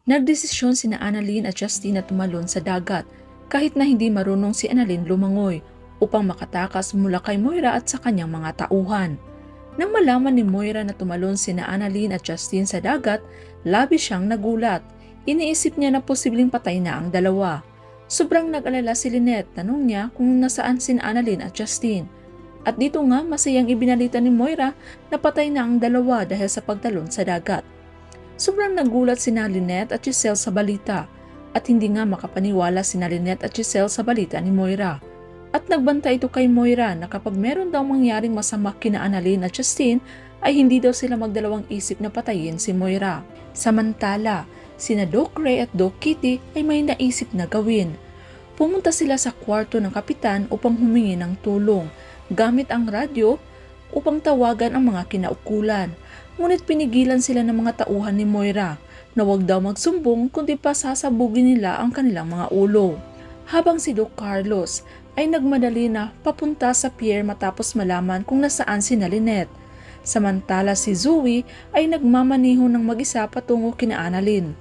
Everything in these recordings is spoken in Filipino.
Nagdesisyon sina Annalyn at Justine na tumalon sa dagat kahit na hindi marunong si Annalyn lumangoy upang makatakas mula kay Moira at sa kanyang mga tauhan. Nang malaman ni Moira na tumalon sina Annalyn at Justine sa dagat, labis siyang nagulat. Iniisip niya na posibleng patay na ang dalawa. Sobrang nag-alala si Lynette, tanong niya kung nasaan sina Annalyn at Justine. At dito nga masayang ibinalita ni Moira na patay na ang dalawa dahil sa pagtalon sa dagat. Sobrang nagulat sina Lynette at Giselle sa balita at hindi nga makapaniwala sina Lynette at Giselle sa balita ni Moira. At nagbanta ito kay Moira na kapag meron daw mangyaring masama kina Annalyn at Justine ay hindi daw sila magdalawang isip na patayin si Moira. Samantala, sina Doc Ray at Doc Kitty ay may naisip na gawin. Pumunta sila sa kwarto ng kapitan upang humingi ng tulong gamit ang radyo upang tawagan ang mga kinaukulan. Ngunit pinigilan sila ng mga tauhan ni Moira na wag daw magsumbong kundi pa sasabugin nila ang kanilang mga ulo. Habang si Doc Carlos ay nagmadali na papunta sa pier matapos malaman kung nasaan si Lynette. Samantala si Zoe ay nagmamaniho ng mag-isa patungo kina Annalyn.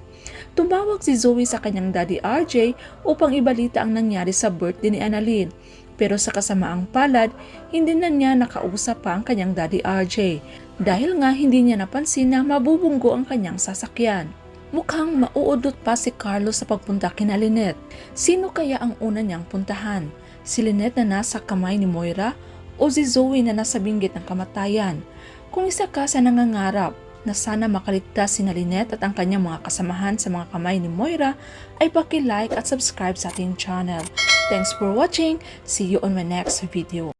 Tumawag si Zoe sa kanyang daddy RJ upang ibalita ang nangyari sa birthday ni Annalyn. Pero sa kasamaang palad, hindi na niya nakausap pa ang kanyang daddy RJ dahil nga hindi niya napansin na mabubunggo ang kanyang sasakyan. Mukhang mauudot pa si Carlos sa pagpunta kina Lynette. Sino kaya ang una niyang puntahan? Si Lynette na nasa kamay ni Moira o si Zoe na nasa binggit ng kamatayan? Kung isa ka sa nangangarap na sana makaligtas si Lynette at ang kanyang mga kasamahan sa mga kamay ni Moira, ay paki-like at subscribe sa ating channel. Thanks for watching. See you on my next video.